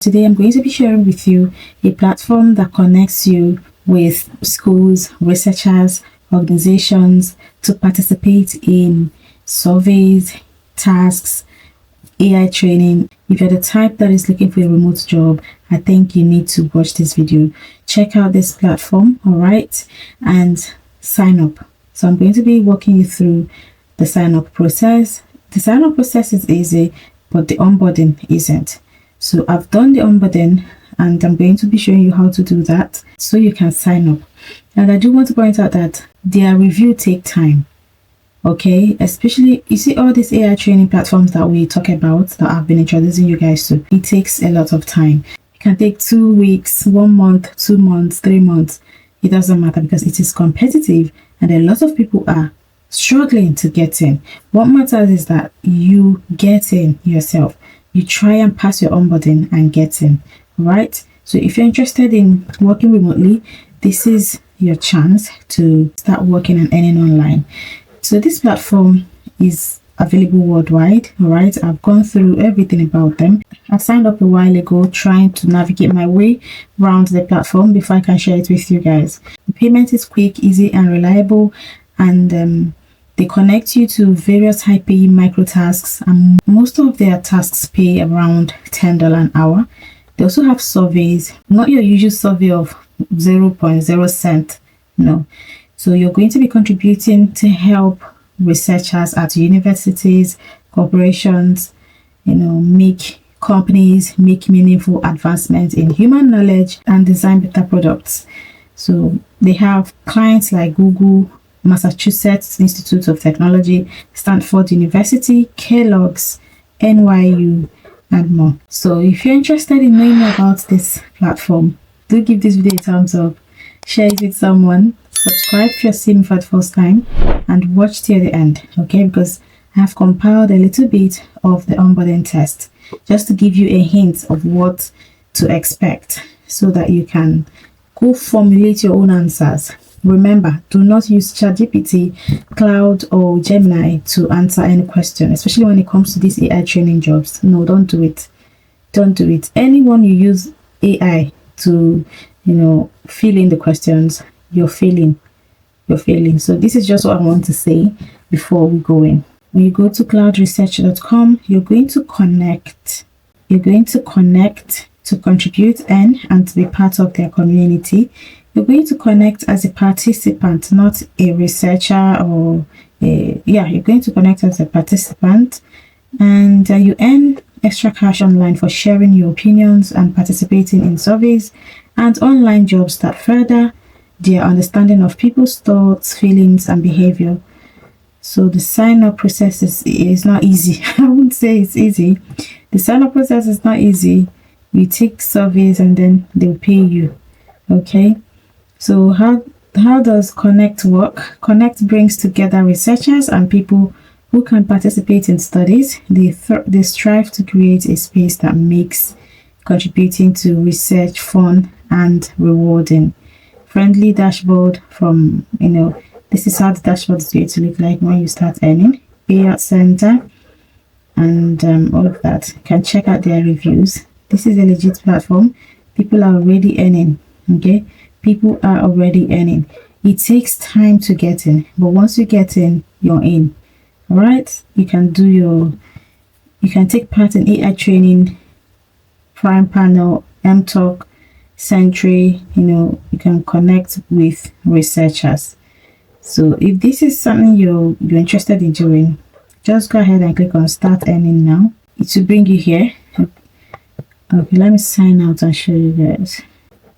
Today I'm going to be sharing with you a platform that connects you with schools, researchers, organizations to participate in surveys, tasks, AI training. If you're the type that is looking for a remote job, I think you need to watch this video. Check out this platform, all right, and sign up. So I'm going to be walking you through the sign up process. The sign up process is easy, but the onboarding isn't. So I've done the onboarding and I'm going to be showing you how to do that so you can sign up. And I do want to point out that their review take time. Okay, especially you see all these AI training platforms that we talk about that I've been introducing you guys to. It takes a lot of time. It can take 2 weeks, 1 month, 2 months, 3 months. It doesn't matter because it is competitive and a lot of people are struggling to get in. What matters is that you get in yourself. You try and pass your onboarding and get in, right? So if you're interested in working remotely, this is your chance to start working and earning online. So this platform is available worldwide, all right? I've gone through everything about them. I signed up a while ago trying to navigate my way around the platform before I can share it with you guys. The payment is quick, easy, and reliable, and they connect you to various high-paying micro tasks, and most of their tasks pay around $10 an hour. They also have surveys, not your usual survey of 0.0 cent, no. So you're going to be contributing to help researchers at universities, corporations, make companies make meaningful advancements in human knowledge and design better products. So they have clients like Google, Massachusetts Institute of Technology, Stanford University, Kellogg's, NYU, and more. So if you're interested in knowing more about this platform, do give this video a thumbs up, share it with someone, subscribe if you're seeing me for the first time, and watch till the end, okay? Because I have compiled a little bit of the onboarding test just to give you a hint of what to expect so that you can go formulate your own answers. Remember, do not use ChatGPT, Cloud, or Gemini to answer any question, especially when it comes to these AI training jobs. No, don't do it. Don't do it. Anyone you use AI to, fill in the questions, you're failing. You're failing. So this is just what I want to say before we go in. When you go to cloudresearch.com, you're going to connect. You're going to connect to contribute and to be part of their community. You're going to connect as a participant, not a researcher or you're going to connect as a participant, and you earn extra cash online for sharing your opinions and participating in surveys and online jobs that further their understanding of people's thoughts, feelings, and behavior. So the sign-up process is not easy. I wouldn't say it's easy. The sign-up process is not easy. You take surveys and then they'll pay you, okay? So how does Connect work? Connect brings together researchers and people who can participate in studies. They strive to create a space that makes contributing to research fun and rewarding. Friendly dashboard from, this is how the dashboard is going to look like when you start earning. Payout center and all of that. You can check out their reviews. This is a legit platform. People are already earning, okay? People are already earning. It takes time to get in, but once you get in, you're in. All right, you can take part in AI training, Prime Panel, MTalk, Sentry. You can connect with researchers. So if this is something you're interested in doing, just go ahead and click on Start Earning Now. It will bring you here. Okay, let me sign out and show you guys.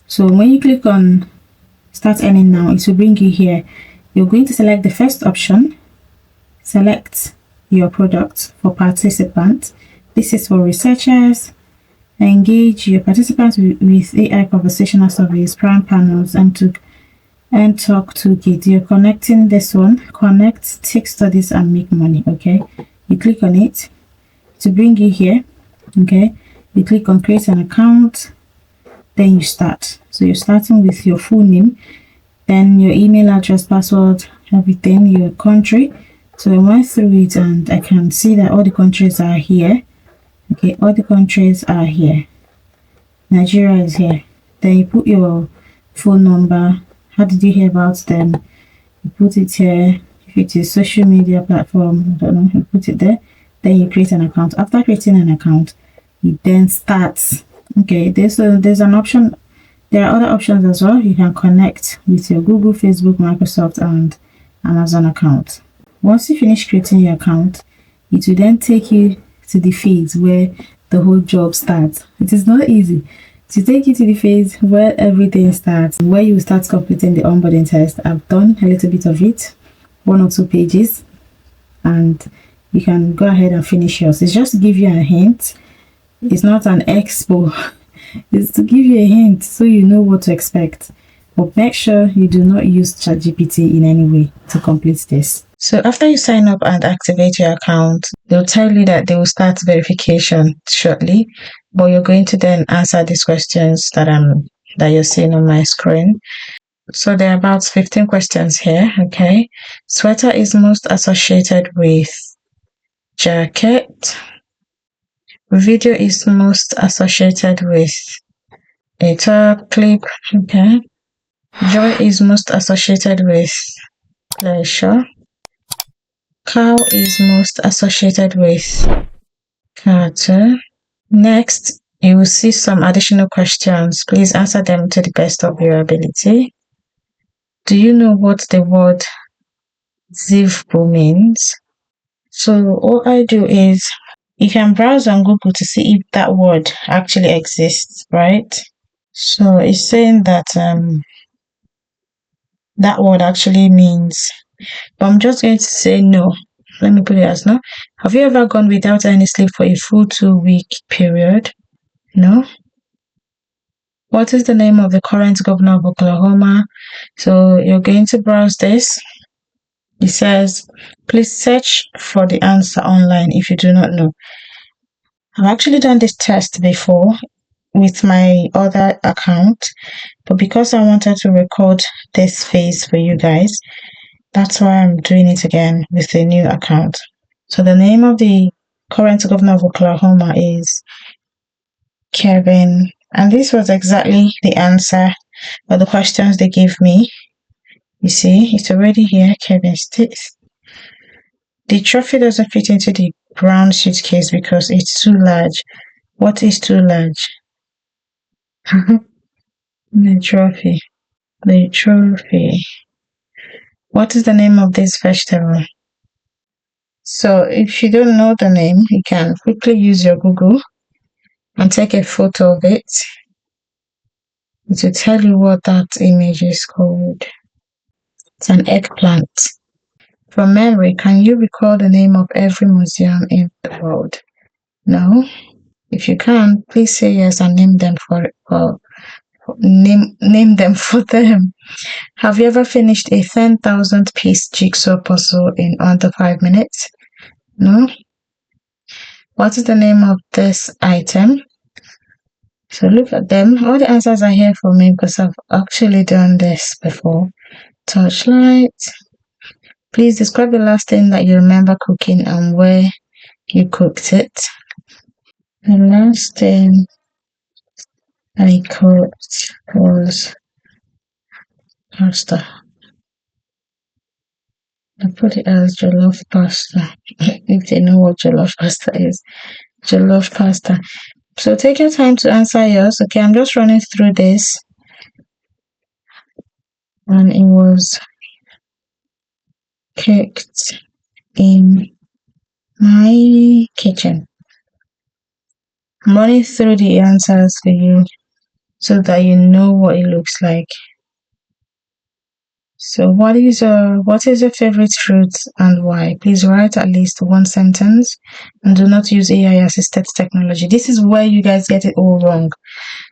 So when you click on Start Earning Now, it will bring you here. You're going to select the first option. Select your product for participants. This is for researchers. Engage your participants with AI conversational surveys, Prime Panels, and Talk Toolkit. You're connecting this one. Connect, take studies, and make money, okay? You click on it to bring you here, okay? You click on Create an Account. Then you start. So you're starting with your full name, then your email address, password, everything, your country. So I went through it and I can see that all the countries are here. Okay, all the countries are here. Nigeria is here. Then you put your phone number. How did you hear about them? You put it here. If it is social media platform, I don't know, you put it there. Then you create an account. After creating an account, you then start. Okay, there's an option. There are other options as well. You can connect with your Google, Facebook, Microsoft, and Amazon account. Once you finish creating your account, it will then take you to the phase where the whole job starts. It is not easy. To take you to the phase where everything starts, where you start completing the onboarding test. I've done a little bit of it, 1 or 2 pages, and you can go ahead and finish yours. It's just to give you a hint. It's not an expo. It's to give you a hint so you know what to expect. But make sure you do not use ChatGPT in any way to complete this. So after you sign up and activate your account, they'll tell you that they will start verification shortly, but you're going to then answer these questions that you're seeing on my screen. So there are about 15 questions here, okay? Sweater is most associated with jacket. Video is most associated with a top clip, okay? Joy is most associated with pleasure. Cow is most associated with cattle. Next, you will see some additional questions. Please answer them to the best of your ability. Do you know what the word zivbo means? So all I do is, you can browse on Google to see if that word actually exists, right? So it's saying that that word actually means, but I'm just going to say no. Let me put it as no. Have you ever gone without any sleep for a full 2-week period? No. What is the name of the current governor of Oklahoma? So you're going to browse this. It says, please search for the answer online if you do not know. I've actually done this test before with my other account, but because I wanted to record this phase for you guys, that's why I'm doing it again with a new account. So the name of the current governor of Oklahoma is Kevin, and this was exactly the answer or the questions they gave me. You see, it's already here, Kevin States. The trophy doesn't fit into the brown suitcase because it's too large. What is too large? The trophy. The trophy. What is the name of this vegetable? So if you don't know the name, you can quickly use your Google and take a photo of it. It will tell you what that image is called. It's an eggplant. From memory, can you recall the name of every museum in the world? No. If you can, please say yes and name them name them for them. Have you ever finished a 10,000 piece jigsaw puzzle in under 5 minutes? No. What is the name of this item? So look at them. All the answers are here for me because I've actually done this before. Torchlight. Please describe the last thing that you remember cooking and where you cooked it. The last thing I cooked was pasta. I put it as jollof pasta. If they know what jollof pasta is. Jollof pasta. So take your time to answer yours. Okay, I'm just running through this. And it was cooked in my kitchen. I'm running through the answers for you so that you know what it looks like. So what is your favorite fruit and why? Please write at least 1 sentence and do not use AI assisted technology. This is where you guys get it all wrong.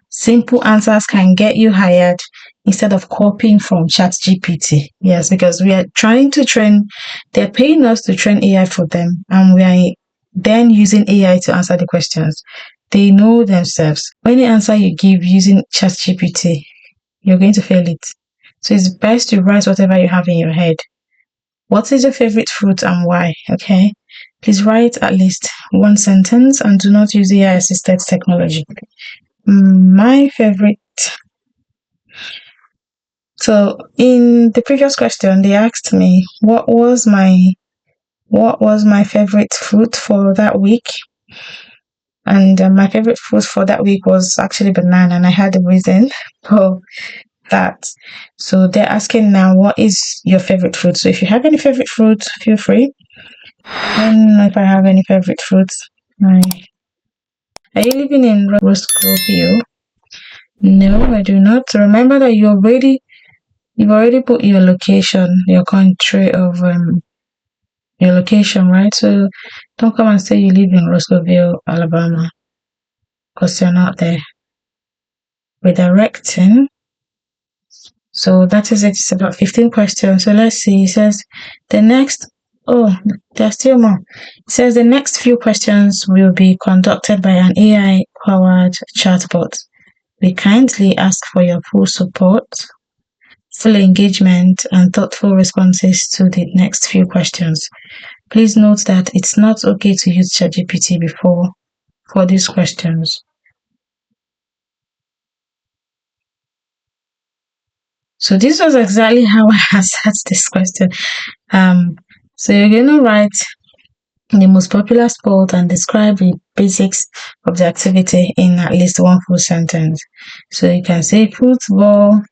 Simple answers can get you hired instead of copying from ChatGPT. Yes, because we are trying to train, they're paying us to train AI for them, and we are then using AI to answer the questions. They know themselves. Any answer you give using ChatGPT, you're going to fail it. So it's best to write whatever you have in your head. What is your favorite fruit and why? Okay. Please write at least 1 sentence and do not use AI assisted technology. My favorite. So in the previous question, they asked me what was my favorite fruit for that week, and my favorite fruit for that week was actually banana, and I had a reason for that. So they're asking now, what is your favorite fruit? So if you have any favorite fruit, feel free. I don't know if I have any favorite fruits. Are you living in Roscoe? No, I do not. Remember that you've already put your location, your country of your location, right? So don't come and say you live in Roscoeville, Alabama, because you're not there. Redirecting. So that is it. It's about 15 questions. So let's see. It says the next. Oh, there's still more. It says the next few questions will be conducted by an AI-powered chatbot. We kindly ask for your full support, full engagement, and thoughtful responses to the next few questions. Please note that it's not okay to use ChatGPT for these questions. So this was exactly how I answered this question. So you're going to write the most popular sport and describe the basics of the activity in at least one full sentence. So you can say football,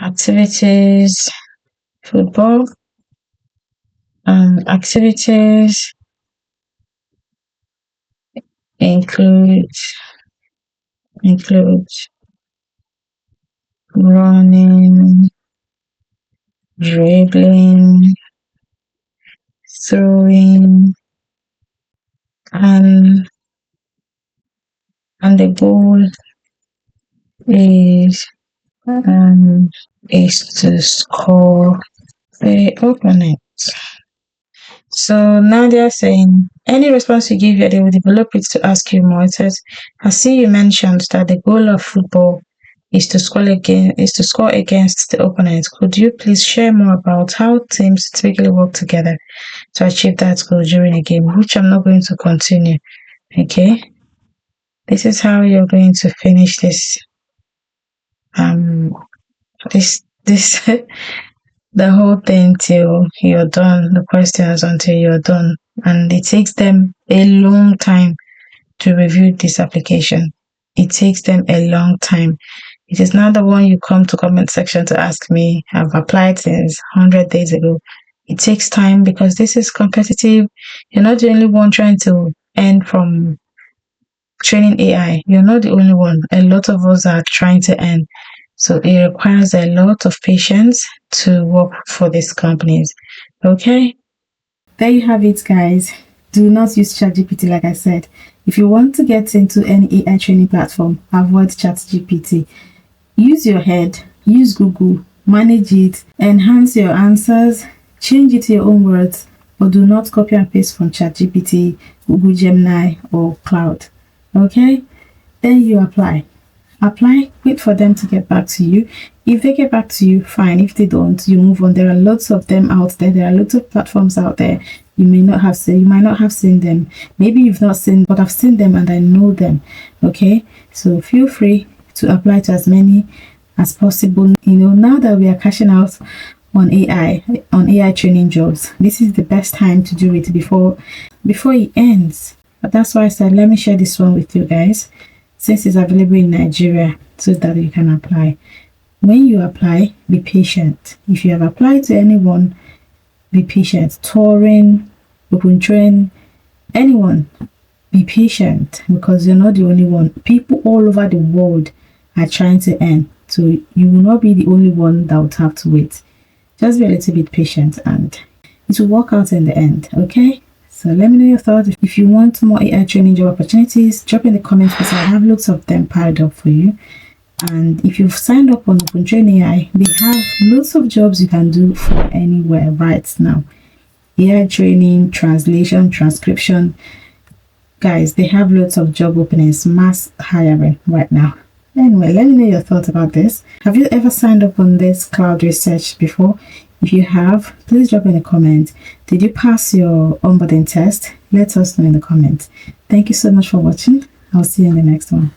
activities, football, activities include running, dribbling, throwing, and the goal is um to score the opponent. So now they are saying any response you give here, they will develop it to ask you more. It says, I see you mentioned that the goal of football is to score against the opponent. Could you please share more about how teams typically work together to achieve that goal during a game, which I'm not going to continue. Okay. This is how you're going to finish this this the whole thing till you're done, the questions until you're done. And it takes them a long time to review this application. It takes them a long time. It is not the one you come to comment section to ask me. I've applied since 100 days ago. It takes time because this is competitive. You're not the only one trying to earn from training AI. You're not the only one. A lot of us are trying to earn. So it requires a lot of patience to work for these companies. Okay? There you have it, guys. Do not use ChatGPT, like I said. If you want to get into any AI training platform, avoid ChatGPT. Use your head, use Google, manage it, enhance your answers, change it to your own words, but do not copy and paste from ChatGPT, Google Gemini, or Cloud. Okay? Then you apply. Wait for them to get back to you. If they get back to you, fine. If they don't, you move on. There are lots of them out there. There are lots of platforms out there. You might not have seen them. Maybe you've not seen, but I've seen them and I know them. Okay? So feel free to apply to as many as possible. Now that we are cashing out on AI training jobs, this is the best time to do it before it ends. But that's why I said, let me share this one with you guys, since it's available in Nigeria, so that you can apply. When you apply, be patient. If you have applied to anyone, be patient. Touring, open train, anyone, be patient, because you're not the only one. People all over the world are trying to earn, so you will not be the only one that would have to wait. Just be a little bit patient and it will work out in the end. Okay, so let me know your thoughts. If you want more AI training job opportunities, drop in the comments because I have lots of them piled up for you. And if you've signed up on Open Train AI, they have lots of jobs you can do for anywhere right now. AI training, translation, transcription. Guys, they have lots of job openings, mass hiring right now. Anyway, let me know your thoughts about this. Have you ever signed up on this cloud research before? If you have, please drop in a comment. Did you pass your onboarding test? Let us know in the comments. Thank you so much for watching. I'll see you in the next one.